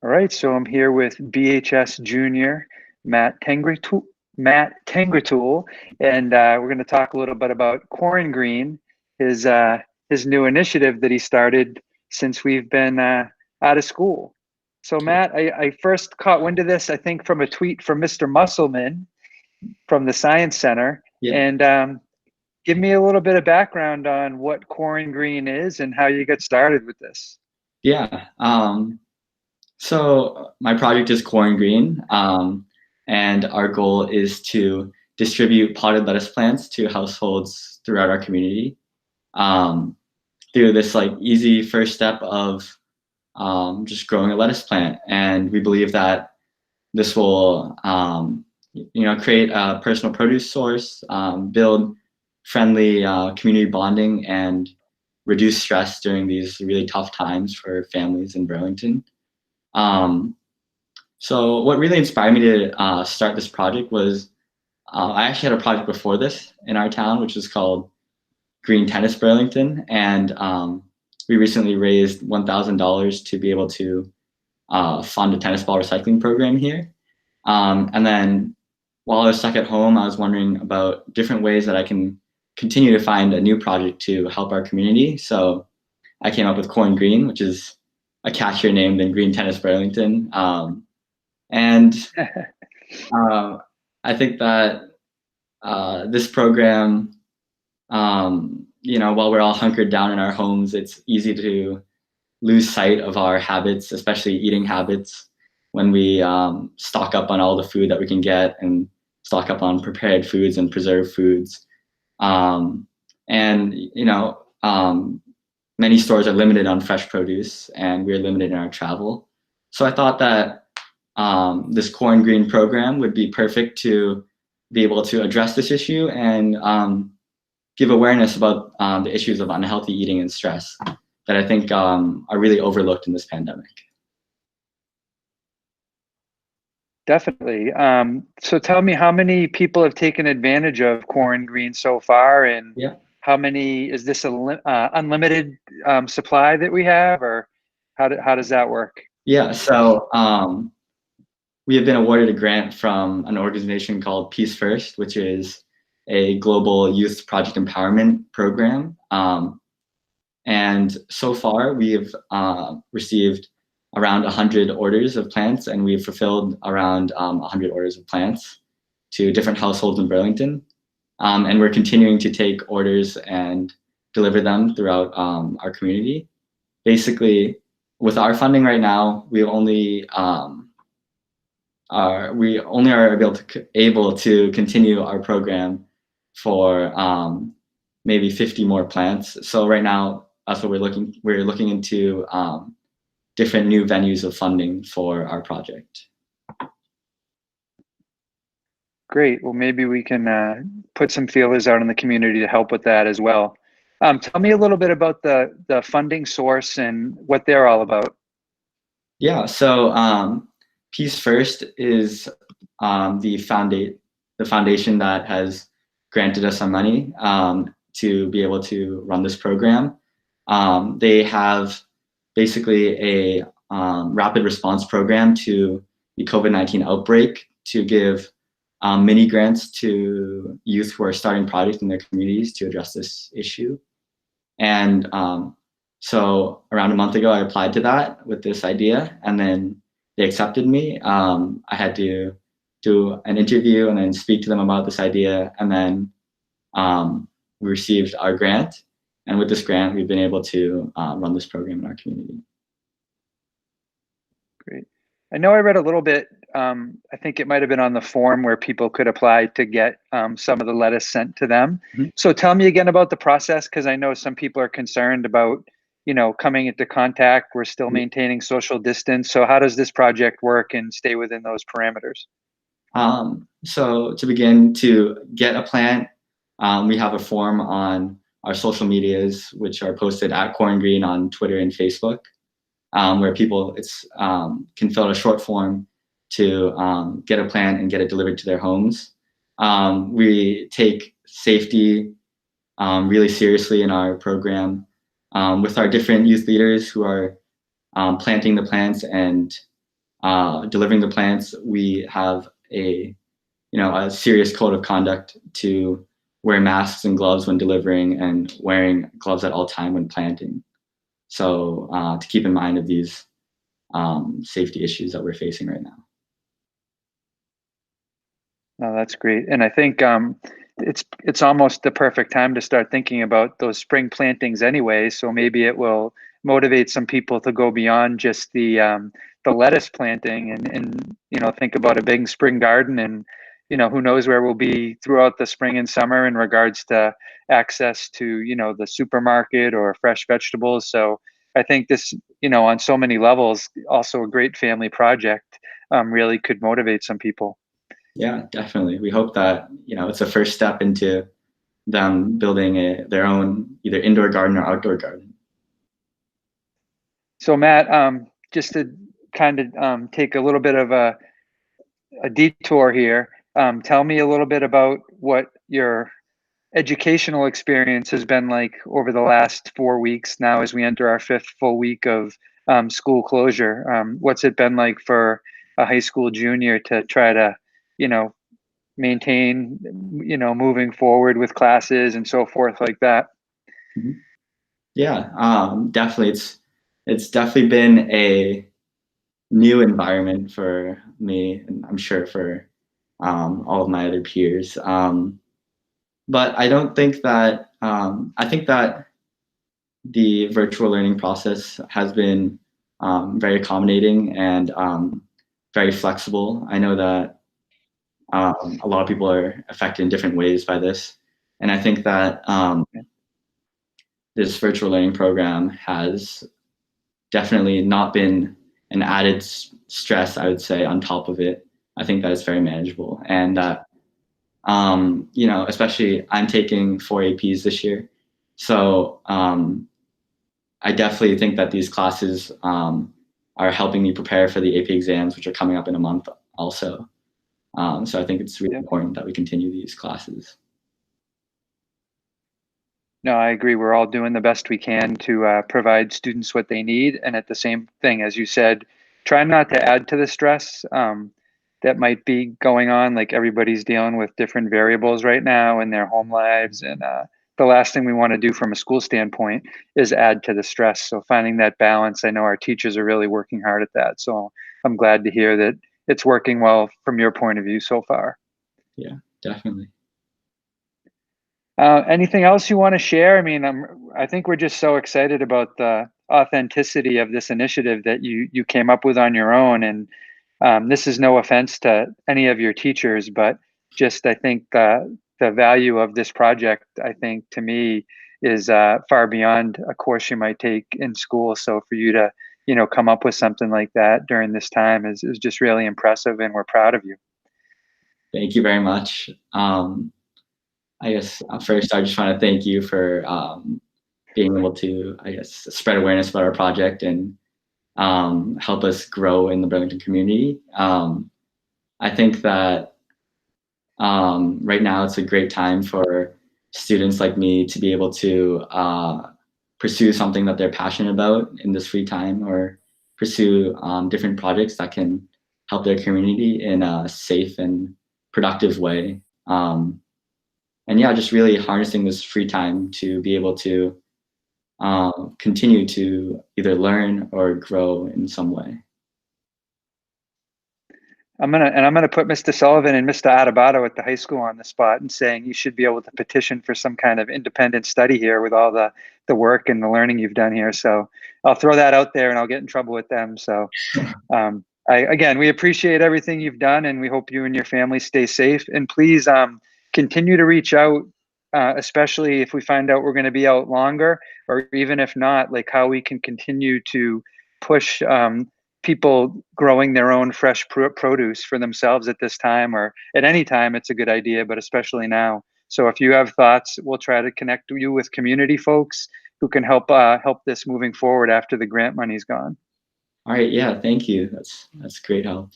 All right, so I'm here with BHS Junior Matt Tengtrakool, and we're going to talk a little bit about Quarangreen, his new initiative that he started since we've been out of school. So Matt, I first caught wind of this, I think, from a tweet from Mr. Musselman from the Science Center, Yeah. and give me a little bit of background on what Quarangreen is and how you got started with this. Yeah. So my project is Quarangreen, and our goal is to distribute potted lettuce plants to households throughout our community through this easy first step of just growing a lettuce plant. And we believe that this will create a personal produce source, build friendly community bonding, and reduce stress during these really tough times for families in Burlington. So what really inspired me to start this project was I actually had a project before this in our town, which is called Green Tennis Burlington, and we recently raised $1,000 to be able to fund a tennis ball recycling program here. And then while I was stuck at home, I was wondering about different ways that I can continue to find a new project to help our community. So I came up with Quarangreen, which is a catchier name than Green Tennis Burlington. And I think that this program, while we're all hunkered down in our homes, it's easy to lose sight of our habits, especially eating habits, when we stock up on all the food that we can get and stock up on prepared foods and preserved foods. Many stores are limited on fresh produce, and we're limited in our travel. So I thought that this Quarangreen program would be perfect to be able to address this issue and give awareness about the issues of unhealthy eating and stress that I think are really overlooked in this pandemic. Definitely. So tell me, how many people have taken advantage of Quarangreen so far, and how many, is this a unlimited supply that we have, or how does that work? Yeah, so we have been awarded a grant from an organization called Peace First, which is a global youth project empowerment program. And so far, we have received around 100 orders of plants, and we've fulfilled around 100 orders of plants to different households in Burlington. And we're continuing to take orders and deliver them throughout our community. Basically, with our funding right now, we only are able to continue our program for maybe 50 more plants. So right now, that's what we're looking into different new venues of funding for our project. Great. Well, maybe we can put some feelers out in the community to help with that as well. Tell me a little bit about the funding source and what they're all about. Yeah, so Peace First is the foundation that has granted us some money to be able to run this program. They have basically a rapid response program to the COVID-19 outbreak to give mini grants to youth who are starting projects in their communities to address this issue. And so around a month ago, I applied to that with this idea, and then they accepted me. I had to do an interview and then speak to them about this idea, and then we received our grant. And with this grant, we've been able to run this program in our community. Great. I know I read a little bit, I think it might have been on the form where people could apply to get some of the lettuce sent to them. Mm-hmm. So tell me again about the process, because I know some people are concerned about, coming into contact. We're still maintaining social distance. So how does this project work and stay within those parameters? So to begin, to get a plant, we have a form on our social medias, which are posted at Quarangreen on Twitter and Facebook, where people can fill out a short form to get a plant and get it delivered to their homes. We take safety really seriously in our program with our different youth leaders who are planting the plants and delivering the plants, we have a serious code of conduct to wear masks and gloves when delivering and wearing gloves at all time when planting. So to keep in mind of these safety issues that we're facing right now. Oh, that's great. And I think it's almost the perfect time to start thinking about those spring plantings anyway. So maybe it will motivate some people to go beyond just the lettuce planting and think about a big spring garden, and who knows where we'll be throughout the spring and summer in regards to access to the supermarket or fresh vegetables. So I think this on so many levels also a great family project, really could motivate some people. Yeah, definitely. We hope that it's a first step into them building their own either indoor garden or outdoor garden. So Matt, just to kind of take a little bit of a detour here, tell me a little bit about what your educational experience has been like over the last 4 weeks now as we enter our fifth full week of school closure. What's it been like for a high school junior to try to, you know, maintain, moving forward with classes and so forth like that? Mhm. Yeah, definitely. It's definitely been a new environment for me, and I'm sure for all of my other peers. But I don't think that I think that the virtual learning process has been very accommodating and very flexible. I know that a lot of people are affected in different ways by this, and I think that this virtual learning program has definitely not been an added stress, I would say, on top of it. I think that it's very manageable, and that especially I'm taking 4 APs this year, so I definitely think that these classes are helping me prepare for the AP exams, which are coming up in a month also. So I think it's really important that we continue these classes. No, I agree. We're all doing the best we can to provide students what they need. And at the same thing, as you said, try not to add to the stress that might be going on. Like everybody's dealing with different variables right now in their home lives. And the last thing we want to do from a school standpoint is add to the stress. So finding that balance, I know our teachers are really working hard at that. So I'm glad to hear that it's working well from your point of view so far. Yeah, definitely. Anything else you want to share? I mean, I think we're just so excited about the authenticity of this initiative that you came up with on your own. And this is no offense to any of your teachers, but just I think the value of this project, I think to me, is far beyond a course you might take in school. So for you to come up with something like that during this time is just really impressive, and we're proud of you. Thank you very much. I guess first I just want to thank you for being able to, I guess, spread awareness about our project and help us grow in the Burlington community. I think that right now it's a great time for students like me to be able to pursue something that they're passionate about in this free time, or pursue different projects that can help their community in a safe and productive way. And yeah, just really harnessing this free time to be able to continue to either learn or grow in some way. I'm gonna put Mr. Sullivan and Mr. Adebato at the high school on the spot and saying you should be able to petition for some kind of independent study here with all the work and the learning you've done here. So I'll throw that out there and I'll get in trouble with them. So again, we appreciate everything you've done, and we hope you and your family stay safe. And please continue to reach out, especially if we find out we're going to be out longer, or even if not, like how we can continue to push people growing their own fresh produce for themselves at this time, or at any time. It's a good idea, but especially now. So if you have thoughts, we'll try to connect you with community folks who can help this moving forward after the grant money's gone. All right, yeah, thank you. That's great help.